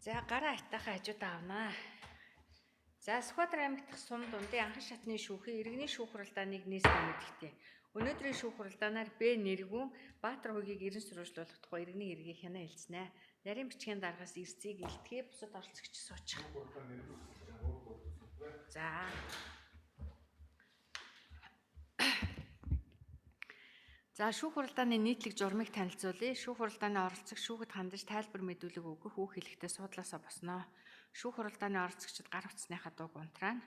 За гараа айтаахан хажууд авнаа. За Сүхбаатар аймагт сум дундын анхан шатны шүүхийн иргэний шүүх хуралдааныг нийслэн мэдэгтэй. Өнөөдрийн шүүх хуралдаанаар Б нэргүүн Баатар хуугийг ерөн сурвалжлуулах тухай иргэний эргийг хянаа хэлснэ. Нарийн бичгийн дараагаас эрсцгийг илтгэе бусад оролцогч суучих. За. За шүүх хуралдааны нийтлэг журмыг танилцуулъя. Шүүх хуралдааны оролцогч шүүхэд хандаж тайлбар мэдүүлэг өгөх үг хэлэхдээ суудлаасаа босноо. Шүүх хуралдааны оролцогчид гар утасныхаа дуу гунтраа.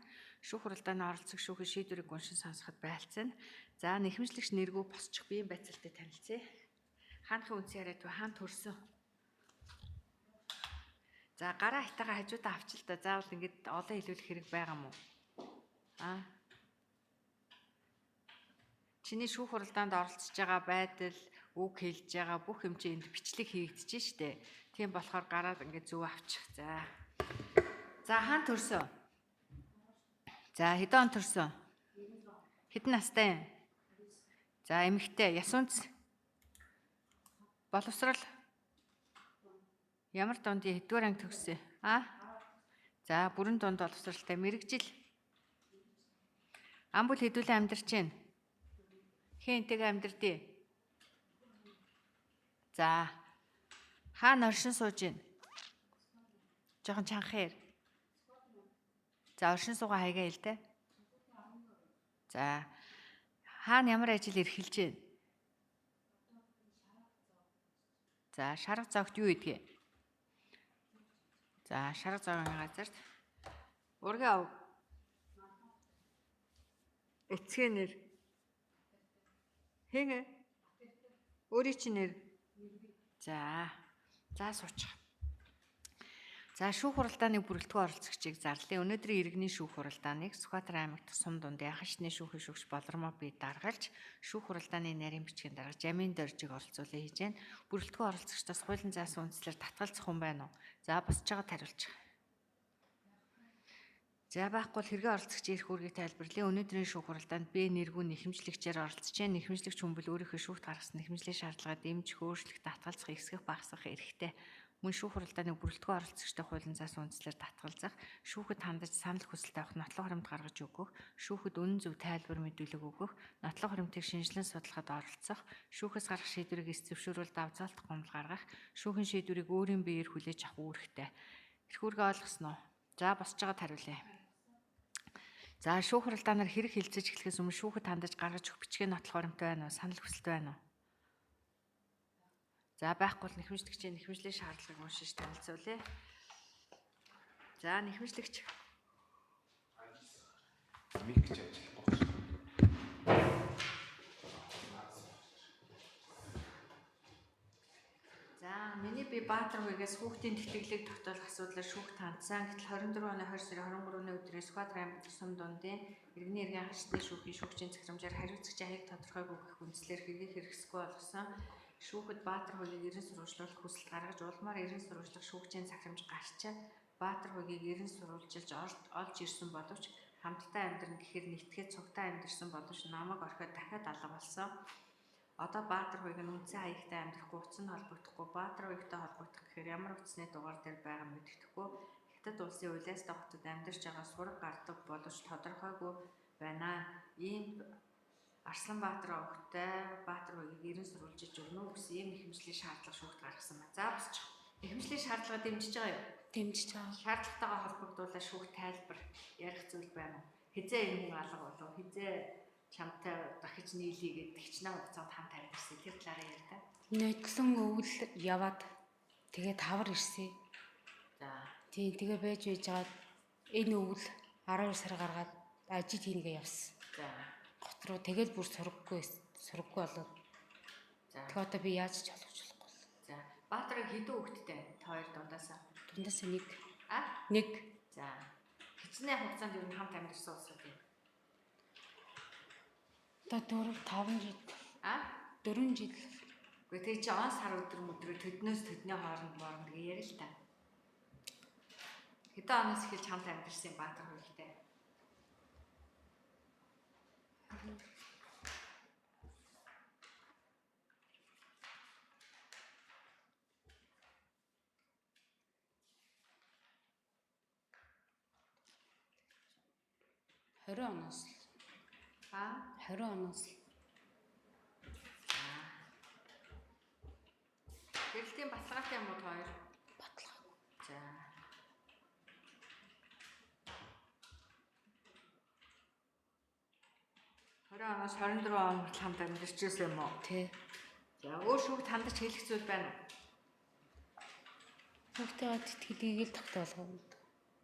Шүүх хуралдааны оролцогч шүүхийн шийдвэрийг уншин сонсоход байлцсан. За нэхэмжлэгч нэргүй босчих биеийн байцаалтай танилцъя. Хаанхын үнсэн яриад хаан төрсөн. За гараа хайтагаа хажуудаа авчил та. Заавал ингэж олон хэлүүлэх хэрэг байгаа мó. Чиний шүүх хуралдаанд оролцож байгаа байдал, үг хэлж байгаа бүх юм чи энд бичлэг хийгдэж штэ. Тийм болохоор гараад ингээд зөв авчих. За хаан төрсөн. За хэдэн он төрсөн? Хэдэн настай юм? За эмэгтэй, ясунц. Боловсрал. Ямар дундын хэдгээр анги төгссөн? За бүрэн дунд боловсралтай мэрэгжил. Ам бүл хэдүүлэн амьдарч байна. Хэнтэйг амьдрдээ. За хаана оршин сууж байна? Жохон чанхаар. За оршин суугаа хайгаа хэл тэ. За хаана ямар ажил эрхэлж байна? За шарга зоогт юу идэх? За шарга зоогийн газарт ургийн ав. Эцгийн нэр. Хэнгэ? Өөрийн чинь нэр. За суучих. За шүүх хуралдааны бүрэлдэхүүн оролцогчийг зарлая. Өнөөдрийн иргэний шүүх хуралдааныг Сүхбаатар аймагт сум дундын анхан шатны шүүхийн шүүгч Болормоо бий даргалж шүүх хуралдааны нарийн бичгийн дарга Жамин Доржиг оролцуулаа хийж байна. Бүрэлдэхүүн оролцогчдоос хуулийн заасан үндслээр татгалзах хүн байна уу? За босч байгаад хариулчих. За байхгүй бол хэрэгээ оролцогч ирэх үүргийг тайлбарлая. Өнөөдрийн шүүх хуралдаанд Б нэргүүн нэхэмжлэгчээр оролцож байна. Нэхэмжлэгч хүн бол өөрийнхөө шүүхт гаргасан нэхэмжлийн шаардлагаа дэмжих, өөрчлөх, татгалзах, ихсгэх, багасгах эрхтэй. Мөн шүүх хуралдааны бүрэлдэхүүн оролцогчтой хуулийн заасан үндслээр татгалзах, шүүхэд хандаж санал хүсэлт авах, нотлох хуримд гаргаж өгөх, шүүхэд үнэн зөв тайлбар мэдүүлэг өгөх, нотлох хуримтыг шинжилэн судлахад оролцох, шүүхээс гарах шийдвэрийг эс зөвшөөрөл давзаалтах гомдол гаргах, шүүхийн шийдвэрийг өөрийн биеэр хүлээж авах үүрэгтэй. Эрх үүргээ ойлгосноо? За босч байгаад хариулъя. За шүүх хуралдаанаар хэрэг хэлцэж эхлэхээс өмнө шүүхэд хандаж гаргаж өгөх бичгийн нотлох хуримтай байна уу? Санал хүсэлт байна уу? За байхгүй бол нэхэмжлэгчийн нэхэмжлийн шаардлагыг уншиж танилцуулъя. За нэхэмжлэгч. Мик гэж ажиллахгүй. За миний би Баатар хуугаас хүүхдийн тэтгэлэг тогтоолох асуудлаар шүүхт хандсан. Гэтэл 24 оны 20 сарын 23-ны өдрийн Сүхбаатар аймагт сум дундын иргэний эргийн анхан шатны шүүхийн шүүгчийн захирамжаар хариуцагчийн аяг тодорхойг өгөх үндслээр хэргийг хэрэгсэхгүй болгосон. Шүүхэд Баатар хуугийг ерөн сурвалжлуулах хүсэлт гаргаж улмаар ерөн сурвалжлах шүүгчийн захирамж гарч Баатар хуугийг ерөн сурвалжилж олж ирсэн боловч хамтдаа амьдрна гэхээр нэгтгэж цугтаа амьдэрсэн боловч намайг орхиод дахиад алга болсон. Одоо Баатар хууийг нь үндсэн хаягтай амьдрахгүй, утас нь холбогдохгүй, Баатар хуягтай холбогдох гэхээр ямар утасны дугаар дээр байгаа мэддэхгүй, хятад улсын улиастай хотод амьдарч байгаа сураг гардаг боловч тодорхойгүй байна. Ийм Арсланбаатар овогтой Баатар хуугийг ерөн сурвалжиж өгнө гэсэн ийм нэхэмжлийн шаардлага шүүхт гаргасан байна. За босч. Нэхэмжлийн шаардлага дэмжиж байгаа юу? Дэмжиж байгаа. Шаардлагатайгаа холбогдуулаад шүүхт тайлбар ярих зүйл байна уу? Хизээ энэ хүн алга болов? Хизээ чамтай дахиж нийлье гэдэг хичнээн хугацаанд хамт хараад ирсэн. Тэр талаараа ярьдаа. Нэгсэн өвөл яваад тэгээд хавар ирсэн. За. Тэгээ байж байгаад энэ өвөл 12 сар гаргаад ажид хийнгээ явсан. За. Гот руу тэгэл бүр сургаггүй болоод. За. Тэгээ одоо би яаж ч олгочлохгүй. За. Баатарыг хэдэн хүүхэдтэй? Та хоёр дундаасаа. Дундаасаа нэг. Нэг. За. Хичнээн хугацаанд юу хамт амьдсан улсууд юм. Одоо 4-5 жил. 4 жил. Гэхдээ тэг чи он сар өдрөө төднөөс төдний хооронд гээ ярил л та. Хэдэн оноос эхэлж хамт амьдэрсэн Баатар хуугтай? 20 оноос л. 20 оноос л. Гэрэлтийн баталгаатай юм уу та хоёр? Баталгаагүй. За. Оноос 24 он хүртэл хамт амьдарчээсэн юм уу? Тий. За өөр шүүгт хандаж хэлэх зүйл байна уу? Хүүхдтэйгээ тэтгэлгийг л тогтоолгоо.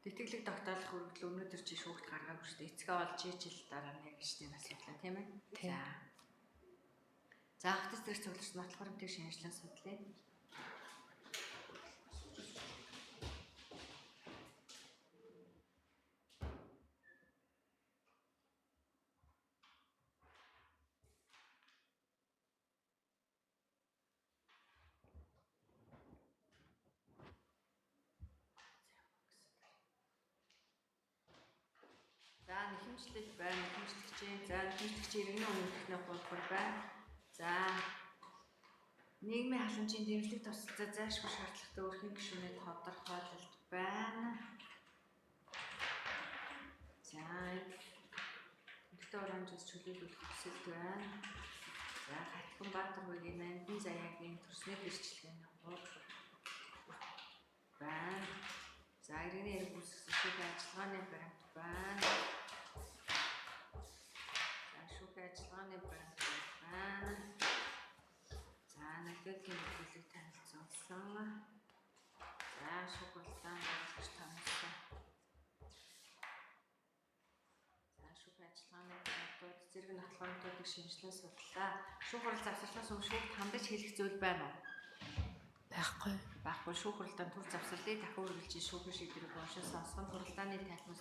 Тэтгэлэг тогтоолох хүртэл өнөөдөр чи шүүгт гаргаагүй шүү дээ. Эцгээ олж ижил дараа нь яг штийн асуудал тийм ээ. Тий. За автоц дээр цугларч нотлох хөрөмтөг шинжилэн судлаа. За нэхэмжлэл байна. Нэхэмжлэгчийн за нэхэмжлэгчийн иргэний өмнөхний хуулбар байна. За нийгмийн халамжийн дэмжлэг тусалцаа зайлшгүй шаардлагатай өрхийн гишүүний тодорхойлолт байна. За Виктор Анжус чөлөөлөх хүсэлт байна. За Хатган Баатаргүйгийн Мандин Заяагийн төрсний гэрчлэгээний хуулбар байна. За иргэний эрх үүсгэх ажиллагааны баримт байна. Ажиллагааны баримт байна. За нөлөөллийн төлөвлөлийг танилцуулсан. За шугуулсан болгож танилцсан. За шүүх ажиллагааны баримтууд зэрэг нотлохоонуудыг шинжилэн судлаа. Шүүх хурал завсарлаас өмнө шүүхт хандаж хэлэх зүйл байна уу? Байхгүй. Байхгүй шүүх хуралдаан түр завсарлыг дахин үргэлжлүүлж шүүхийн шийдвэрийг уншин сонсгон хуралдааны танхимс